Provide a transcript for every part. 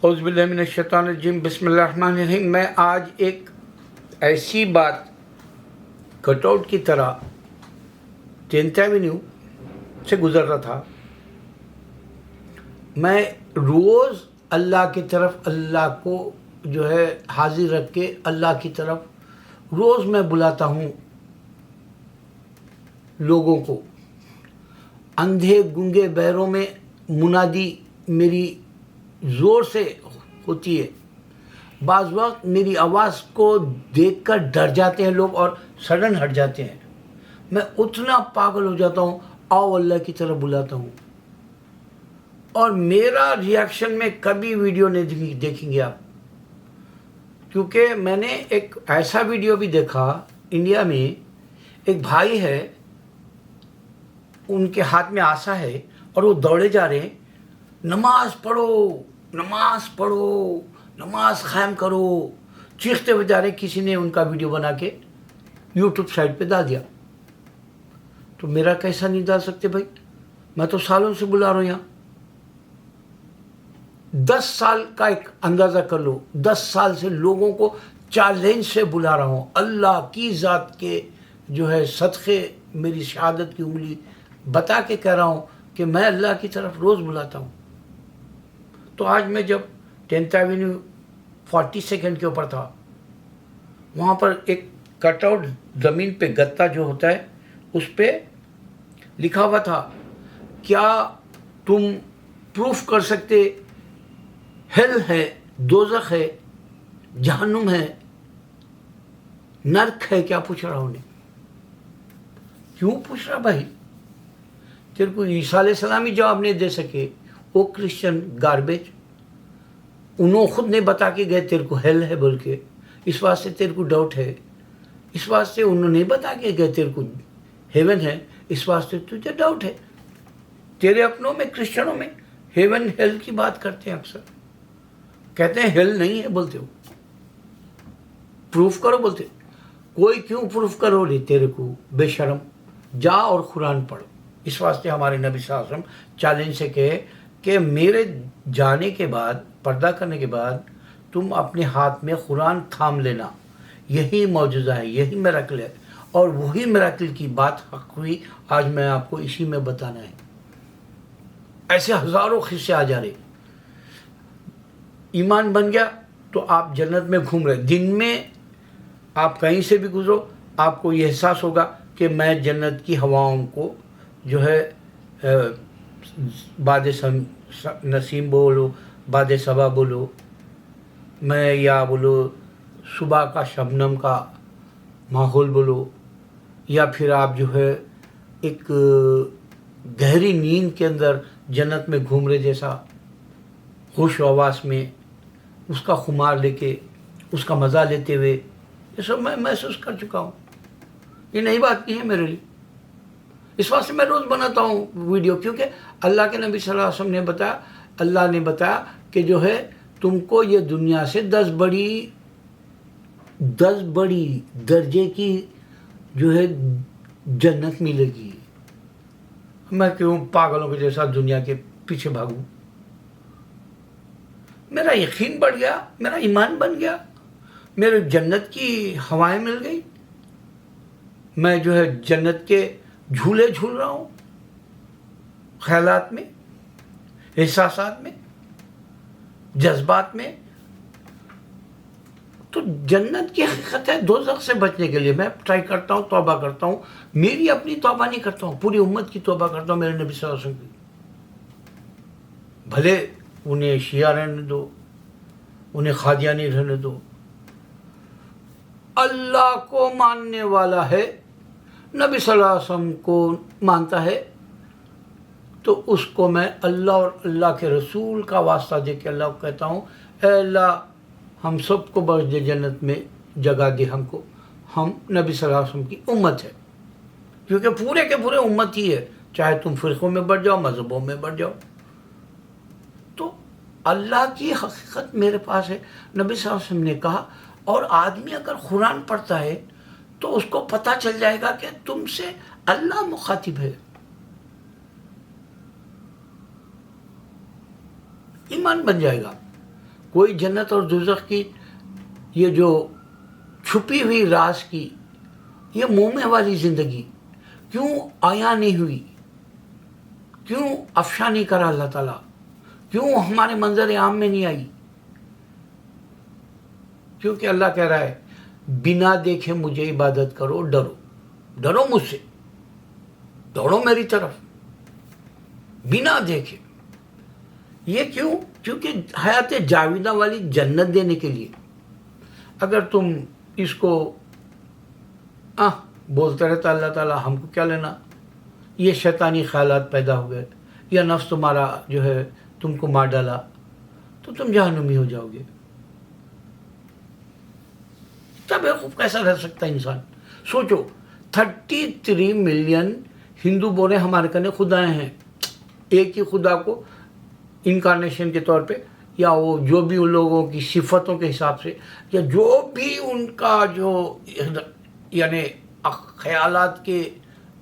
اعوذ باللہ من الشیطان الرجیم، بسم اللہ الرحمن الرحیم۔ میں آج ایک ایسی بات کٹ آؤٹ کی طرح 10th ایونیو سے گزر رہا تھا۔ میں روز اللہ کی طرف، اللہ کو جو ہے حاضر رکھ کے اللہ کی طرف روز میں بلاتا ہوں لوگوں کو۔ اندھے گنگے بہروں میں منادی میری زور سے ہوتی ہے۔ بعض وقت میری آواز کو دیکھ کر ڈر جاتے ہیں لوگ اور سڈن ہٹ جاتے ہیں۔ میں اتنا پاگل ہو جاتا ہوں، آؤ اللہ کی طرف بلاتا ہوں، اور میرا ریاکشن میں کبھی ویڈیو نہیں دیکھیں گے آپ، کیونکہ میں نے ایک ایسا ویڈیو بھی دیکھا انڈیا میں۔ ایک بھائی ہے، ان کے ہاتھ میں عصا ہے اور وہ دوڑے جا رہے ہیں، نماز پڑھو، نماز پڑھو، نماز قائم کرو، چیختے ہوئے جا رہے۔ کسی نے ان کا ویڈیو بنا کے یوٹیوب سائٹ پہ ڈال دیا، تو میرا کیسا نہیں ڈال سکتے بھائی؟ میں تو سالوں سے بلا رہا ہوں یہاں۔ 10 سال کا ایک اندازہ کر لو، 10 سال سے لوگوں کو چیلنج سے بلا رہا ہوں، اللہ کی ذات کے جو ہے صدقے میری شہادت کی انگلی بتا کے کہہ رہا ہوں کہ میں اللہ کی طرف روز بلاتا ہوں۔ تو آج میں جب 10th ایونیو 42nd کے اوپر تھا، وہاں پر ایک کٹ آؤٹ زمین پہ گتا جو ہوتا ہے، اس پہ لکھا ہوا تھا، کیا تم پروف کر سکتے ہیل ہے، دوزخ ہے، جہنم ہے، نرک ہے؟ کیا پوچھ رہا انہیں؟ کیوں پوچھ رہا بھائی؟ تیرے کو عیسیٰ علیہ السلام ہی جواب نہیں دے سکے، وہ کرسچن گاربیج، انہوں خود نہیں بتا کے گئے تیرے کو ہیل ہے بول کے، اس واسطے تیرے کو ڈاؤٹ ہے۔ اس واسطے انہوں نے بتا کے گئے تیرے کو ہیون ہے، اس واسطے تجھے ڈاؤٹ ہے۔ تیرے اپنوں میں، کرسچنوں میں ہیون ہیل کی بات کرتے ہیں، اکثر کہتے ہیں ہیل نہیں ہے، بولتے ہو پروف کرو، بولتے کوئی کیوں پروف کرو رہے تیرے کو؟ بے شرم، جا اور قرآن پڑھو۔ اس واسطے ہمارے نبی صلی اللہ علیہ وسلم چیلنج سے کہے کہ میرے جانے کے بعد، پردہ کرنے کے بعد، تم اپنے ہاتھ میں قرآن تھام لینا، یہی معجزہ ہے، یہی میراکل ہے، اور وہی میراکل کی بات حق ہوئی۔ آج میں آپ کو اسی میں بتانا ہے۔ ایسے ہزاروں قصے آ جا رہے۔ ایمان بن گیا تو آپ جنت میں گھوم رہے، دن میں آپ کہیں سے بھی گزرو، آپ کو یہ احساس ہوگا کہ میں جنت کی ہواؤں کو جو ہے باد نسیم بولو، باد صبا بولو، میں یا بولو صبح کا شبنم کا ماحول بولو، یا پھر آپ جو ہے ایک گہری نیند کے اندر جنت میں گھوم رہے جیسا، خوش و حواس میں، اس کا خمار لے کے، اس کا مزہ لیتے ہوئے، یہ سب میں محسوس کر چکا ہوں۔ یہ نئی بات نہیں ہے میرے لیے، اس واسطے میں روز بناتا ہوں ویڈیو، کیونکہ اللہ کے نبی صلی اللہ علیہ وسلم نے بتایا، اللہ نے بتایا کہ جو ہے تم کو یہ دنیا سے 10 بڑی درجے کی جو ہے جنت ملے گی۔ میں کیوں پاگلوں کے جیسا دنیا کے پیچھے بھاگوں؟ میرا یقین بڑھ گیا، میرا ایمان بن گیا، میرے جنت کی ہوائیں مل گئی، میں جو ہے جنت کے جھولے جھول رہا ہوں، خیالات میں، احساسات میں، جذبات میں۔ تو جنت کی حقیقت ہے، دوزخ سے بچنے کے لیے میں ٹرائی کرتا ہوں، توبہ کرتا ہوں۔ میری اپنی توبہ نہیں کرتا ہوں، پوری امت کی توبہ کرتا ہوں، میرے نبی صلی اللہ علیہ وسلم کی۔ بھلے انہیں شیعہ رہنے دو، انہیں قادیانی رہنے دو، اللہ کو ماننے والا ہے، نبی صلی اللہ علیہ وسلم کو مانتا ہے، تو اس کو میں اللہ اور اللہ کے رسول کا واسطہ دے کے اللہ کو کہتا ہوں، اے اللہ ہم سب کو بخش دے، جنت میں جگہ دے ہم کو، ہم نبی صلی اللہ علیہ وسلم کی امت ہے، کیونکہ پورے کے پورے امت ہی ہے، چاہے تم فرقوں میں بڑھ جاؤ، مذہبوں میں بڑھ جاؤ۔ تو اللہ کی حقیقت میرے پاس ہے، نبی صلی اللہ علیہ وسلم نے کہا، اور آدمی اگر قرآن پڑھتا ہے تو اس کو پتہ چل جائے گا کہ تم سے اللہ مخاطب ہے۔ ایمان بن جائے گا۔ کوئی جنت اور دوزخ کی یہ جو چھپی ہوئی راز کی یہ مومے والی زندگی کیوں آیا نہیں ہوئی، کیوں افشا نہیں کرا اللہ تعالیٰ، کیوں ہمارے منظر عام میں نہیں آئی؟ کیونکہ اللہ کہہ رہا ہے بنا دیکھے مجھے عبادت کرو، ڈرو مجھ سے، دوڑو میری طرف بنا دیکھے۔ یہ کیوں؟ کیونکہ حیات جاویدہ والی جنت دینے کے لیے۔ اگر تم اس کو بولتا رہتا اللہ تعالیٰ ہم کو کیا لینا، یہ شیطانی خیالات پیدا ہو گئے یا نفس تمہارا جو ہے تم کو مار ڈالا، تو تم جہنمی ہو جاؤ گے۔ تب بیوقوف کیسا رہ سکتا ہے انسان؟ سوچو 33 ملین ہندو بولے ہمارے کنے خدائیں ہیں، ایک ہی خدا کو انکارنیشن کے طور پہ یا وہ جو بھی ان لوگوں کی صفتوں کے حساب سے یا جو بھی ان کا جو یعنی خیالات کے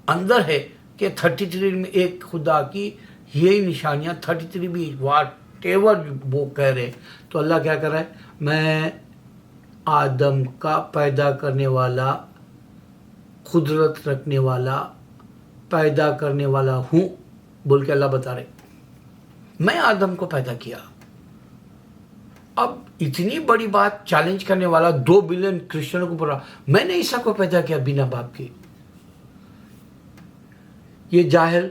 اندر ہے کہ 33 میں ایک خدا کی یہی نشانیاں 33 بھی واٹ ایور وہ کہہ رہے، تو اللہ کیا کر رہا ہے؟ میں آدم کا پیدا کرنے والا، قدرت رکھنے والا، پیدا کرنے والا ہوں بول کے اللہ بتا رہے، میں آدم کو پیدا کیا۔ اب اتنی بڑی بات چیلنج کرنے والا 2 بلین کرسچنوں کو بولا میں نے عیسیٰ کو پیدا کیا بنا باپ کے۔ یہ جاہل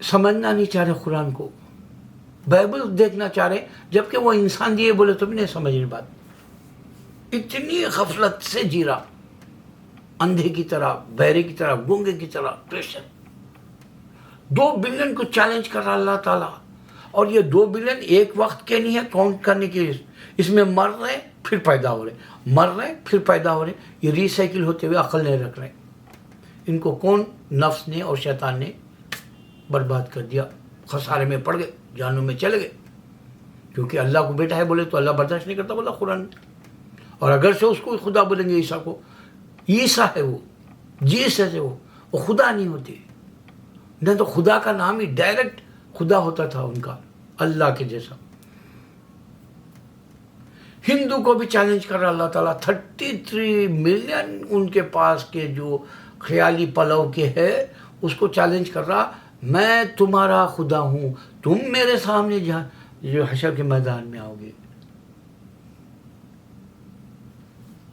سمجھنا نہیں چاہ رہے قرآن کو، بائبل دیکھنا چاہ رہے، جبکہ وہ انسان دیے بولے تو بھی نہیں سمجھ رہی بات۔ اتنی غفلت سے جی رہا، اندھے کی طرح، بہرے کی طرح، گونگے کی طرح کرسچن 2 بلین کو چیلنج کر رہا اللہ تعالیٰ۔ اور یہ 2 بلین ایک وقت کے نہیں ہے کاؤنٹ کرنے کے، اس میں مر رہے پھر پیدا ہو رہے، مر رہے پھر پیدا ہو رہے، یہ ری سائیکل ہوتے ہوئے عقل نہیں رکھ رہے۔ ان کو کون؟ نفس نے اور شیطان نے برباد کر دیا، خسارے میں پڑ گئے، جہنم میں چلے گئے۔ کیونکہ اللہ کو بیٹا ہے بولے تو اللہ برداشت نہیں کرتا بولا قرآن میں، اور اگر سے اس کو خدا بولیں گے عیسیٰ کو، عیسیٰ ہے وہ، جیسس ہے وہ خدا نہیں ہوتے، نہیں تو خدا کا نام ہی ڈائریکٹ خدا ہوتا تھا ان کا، اللہ کے جیسا۔ ہندو کو بھی چیلنج کر رہا اللہ تعالیٰ، 33 ملین ان کے پاس کے جو خیالی پلو کے ہے اس کو چیلنج کر رہا، میں تمہارا خدا ہوں، تم میرے سامنے جو حشر کے میدان میں آؤ گے۔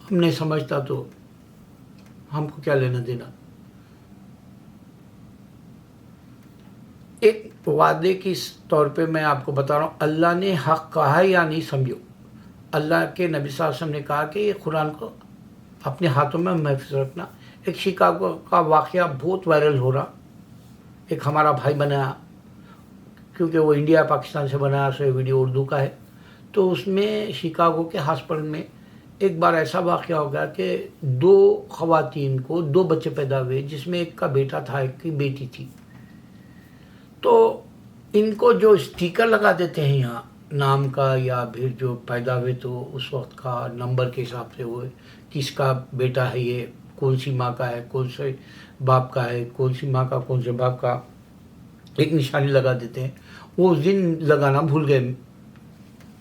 ہم نہیں سمجھتا تو ہم کو کیا لینا دینا۔ ایک وعدے کی طور پہ میں آپ کو بتا رہا ہوں، اللہ نے حق کہا یا نہیں سمجھو۔ اللہ کے نبی صلی اللہ علیہ وسلم نے کہا کہ یہ قرآن کو اپنے ہاتھوں میں محفوظ رکھنا۔ ایک شکاگو کا واقعہ بہت وائرل ہو رہا، ایک ہمارا بھائی بنایا، کیونکہ وہ انڈیا پاکستان سے بنایا، سو یہ ویڈیو اردو کا ہے، تو اس میں شکاگو کے ہاسپٹل میں ایک بار ایسا واقعہ ہو گیا کہ 2 خواتین کو 2 بچے پیدا ہوئے، جس میں ایک کا بیٹا تھا، ایک کی بیٹی تھی۔ تو ان کو جو اسٹیکر لگا دیتے ہیں یہاں نام کا، یا پھر جو پیدا ہوئے تو اس وقت کا نمبر کے حساب سے وہ کس کا بیٹا ہے، یہ کون سی ماں کا ہے، کون سے باپ کا ہے، کون سی ماں کا کون سے باپ کا، ایک نشانی لگا دیتے ہیں۔ وہ اس دن لگانا بھول گئے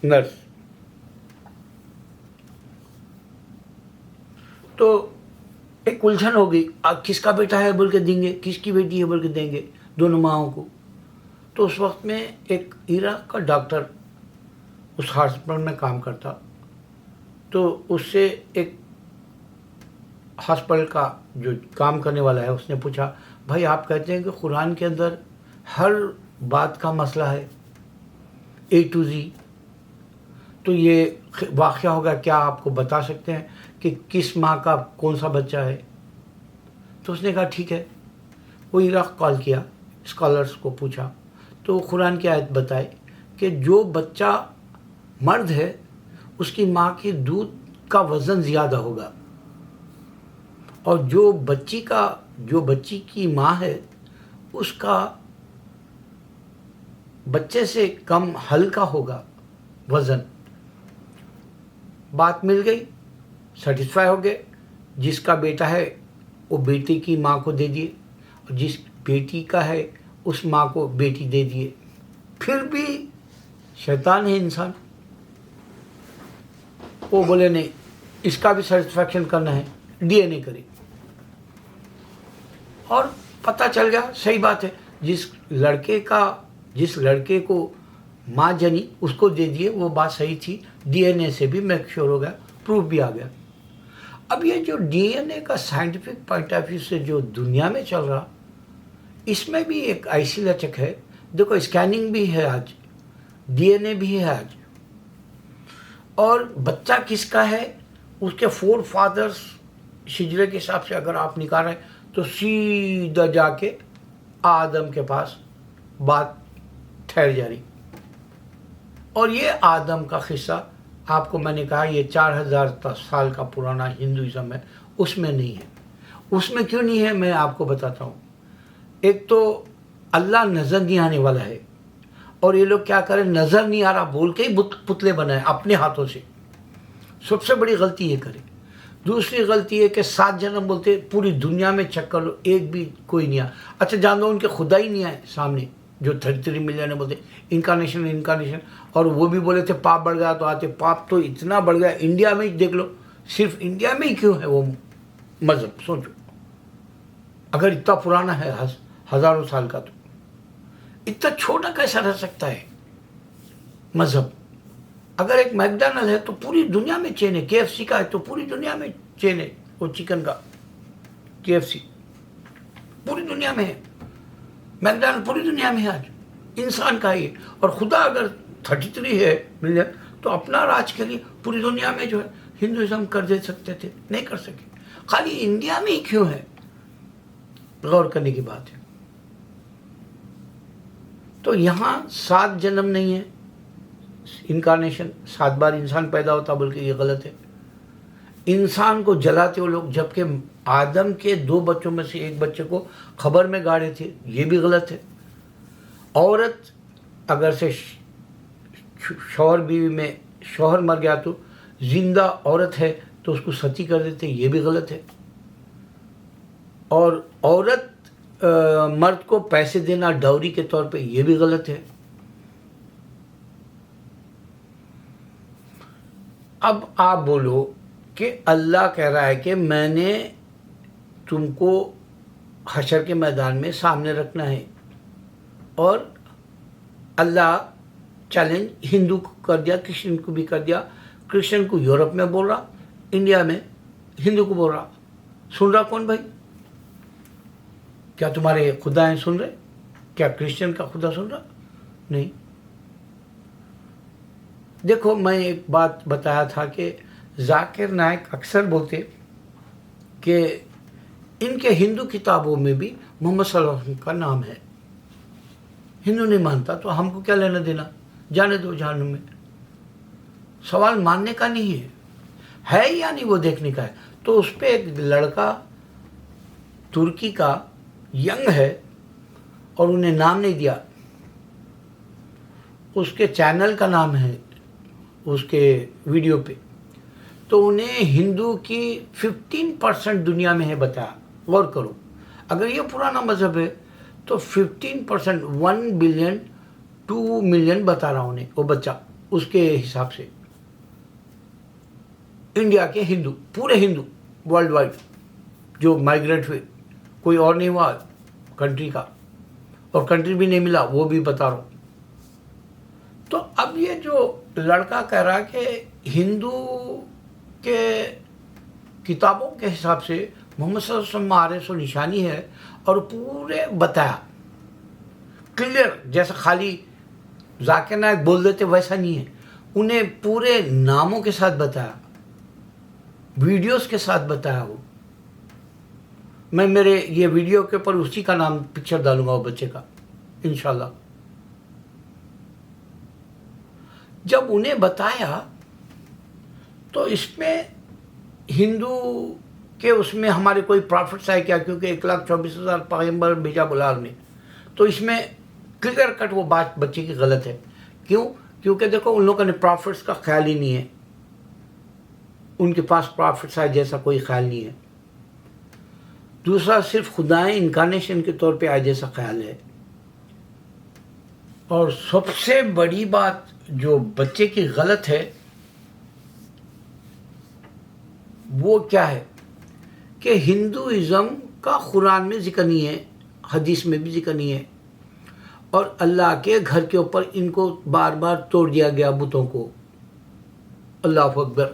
نرس، تو ایک الجھن ہو گئی، کس کا بیٹا ہے بول کے دیں گے، کس کی بیٹی ہے بول کے دیں گے، دونوں ماؤں کو۔ تو اس وقت میں ایک عراق کا ڈاکٹر اس ہاسپٹل میں کام کرتا، تو اس سے ایک ہاسپٹل کا جو کام کرنے والا ہے اس نے پوچھا، بھائی آپ کہتے ہیں کہ قرآن کے اندر ہر بات کا مسئلہ ہے A to Z، تو یہ واقعہ ہوگا، کیا آپ کو بتا سکتے ہیں کہ کس ماں کا کون سا بچہ ہے؟ تو اس نے کہا ٹھیک ہے۔ وہ عراق کال کیا، اسکالرس کو پوچھا، تو قرآن کی آیت بتائے کہ جو بچہ مرد ہے اس کی ماں کے دودھ کا وزن زیادہ ہوگا، اور جو بچی کی ماں ہے اس کا بچے سے کم ہلکا ہوگا وزن۔ بات مل گئی، سیٹسفائی ہو گئے، جس کا بیٹا ہے وہ بیٹی کی ماں کو دے دیے، اور جس بیٹی کا ہے اس ماں کو بیٹی دے دیے۔ پھر بھی شیطان ہے انسان، وہ بولے نہیں اس کا بھی سیٹسفیکشن کرنا ہے, ڈی این اے کری. اور پتہ چل گیا صحیح بات ہے, جس لڑکے کو ماں جنی اس کو دے دیے, وہ بات صحیح تھی. ڈی این اے سے بھی میک شور ہو گیا, پروف بھی آ گیا. اب یہ جو ڈی این اے کا سائنٹیفک پوائنٹ آف ویو سے جو دنیا میں چل رہا, اس میں بھی ایک ایسی لچک ہے. دیکھو اسکیننگ بھی ہے آج, ڈی این اے بھی ہے آج, اور بچہ کس کا ہے اس کے 4 فادرز شجرے کے حساب سے اگر آپ نکال رہے ہیں تو سیدھا جا کے آدم کے پاس بات ٹھہر جا رہی. اور یہ آدم کا قصہ آپ کو میں نے کہا یہ 4000 سال کا پرانا ہندوازم ہے, اس میں نہیں ہے. اس میں کیوں نہیں ہے میں آپ کو بتاتا ہوں. ایک تو اللہ نظر نہیں آنے والا ہے, اور یہ لوگ کیا کریں, نظر نہیں آ رہا بول کے ہی پتلے بنائے اپنے ہاتھوں سے. سب سے بڑی غلطی یہ کرے. دوسری غلطی ہے کہ 7 جنم بولتے, پوری دنیا میں چیک کر لو ایک بھی کوئی نہیں آیا. اچھا جان دو ان کے خدا ہی نہیں آئے سامنے, جو 33 ملین بولتے انکارنیشن, اور وہ بھی بولے تھے پاپ بڑھ گیا تو آتے. پاپ تو اتنا بڑھ گیا انڈیا میں ہی دیکھ لو, صرف انڈیا میں ہی کیوں ہے وہ مذہب, سوچو. اگر اتنا پرانا ہے ہزاروں سال کا, تو اتنا چھوٹا کیسا رہ سکتا ہے مذہب. اگر ایک میکڈونلڈ ہے تو پوری دنیا میں چین ہے, کے ایف سی کا ہے تو پوری دنیا میں چین ہے, وہ چکن کا کے ایف سی پوری دنیا میں ہے, میکڈونلڈ پوری دنیا میں ہے آج, انسان کا ہی. اور خدا اگر 33 ہے ملین تو اپنا راج کے لیے پوری دنیا میں جو ہے ہندوازم کر دے سکتے تھے, نہیں کر سکے. خالی انڈیا میں ہی کیوں ہے, غور کرنے کی بات ہے. تو یہاں 7 جنم نہیں ہے, انکارنیشن 7 بار انسان پیدا ہوتا, بلکہ یہ غلط ہے. انسان کو جلاتے ہو لوگ, جبکہ آدم کے 2 بچوں میں سے ایک بچے کو خبر میں گاڑے تھے, یہ بھی غلط ہے. عورت اگر سے شوہر بیوی میں شوہر مر گیا تو زندہ عورت ہے تو اس کو ستی کر دیتے, یہ بھی غلط ہے. اور عورت مرد کو پیسے دینا ڈاوری کے طور پہ, یہ بھی غلط ہے. اب آپ بولو کہ اللہ کہہ رہا ہے کہ میں نے تم کو حشر کے میدان میں سامنے رکھنا ہے, اور اللہ چیلنج ہندو کو کر دیا, کرسچن کو بھی کر دیا. کرسچن کو یورپ میں بول رہا, انڈیا میں ہندو کو بول رہا. سن رہا کون بھائی؟ کیا تمہارے خدا ہیں سن رہے؟ کیا کرسچن کا خدا سن رہا؟ نہیں. دیکھو میں ایک بات بتایا تھا کہ ذاکر نائک اکثر بولتے کہ ان کے ہندو کتابوں میں بھی محمد صلی اللہ علیہ وسلم کا نام ہے. ہندو نہیں مانتا تو ہم کو کیا لینا دینا, جانے دو جہنم میں. سوال ماننے کا نہیں ہے یا نہیں وہ دیکھنے کا ہے. تو اس پہ ایک لڑکا ترکی کا ینگ ہے, اور انہیں نام نہیں دیا, اس کے چینل کا نام ہے اس کے ویڈیو پہ, تو انہیں ہندو کی 15% دنیا میں ہے بتایا. غور کرو, اگر یہ پرانا مذہب ہے تو 15% 1 بلین 2 ملین بتا رہا انہیں وہ بچہ, اس کے حساب سے انڈیا کے ہندو, پورے ہندو ورلڈ وائڈ جو مائیگریٹ ہوئے, کوئی اور نہیں ہوا کنٹری کا, اور کنٹری بھی نہیں ملا, وہ بھی بتا رہا ہوں. تو اب یہ جو لڑکا کہہ رہا کہ ہندو کے کتابوں کے حساب سے محمد صلی اللہ علیہ وسلم آرے سو نشانی ہے, اور پورے بتایا کلیئر, جیسا خالی ذاکر نائک بول دیتے ویسا نہیں ہے. انہیں پورے ناموں کے ساتھ بتایا, ویڈیوز کے ساتھ بتایا. وہ میں میرے یہ ویڈیو کے اوپر اسی کا نام پکچر ڈالوں گا وہ بچے کا انشاءاللہ. جب انہیں بتایا تو اس میں ہندو کے اس میں ہمارے کوئی پرافٹس آئے کیا, کیونکہ 1,24,000 پیغمبر بھیجا بلال نے, تو اس میں کلیئر کٹ وہ بات بچے کی غلط ہے. کیوں؟ کیونکہ دیکھو ان لوگوں نے پرافٹس کا خیال ہی نہیں ہے, ان کے پاس پرافٹس آئے جیسا کوئی خیال نہیں ہے. دوسرا صرف خدائیں انکارنیشن کے طور پہ آئے جیسا خیال ہے. اور سب سے بڑی بات جو بچے کی غلط ہے وہ کیا ہے کہ ہندوازم کا قرآن میں ذکر نہیں ہے، حدیث میں بھی ذکر نہیں ہے، اور اللہ کے گھر کے اوپر ان کو بار بار توڑ دیا گیا بتوں کو. اللہ اکبر.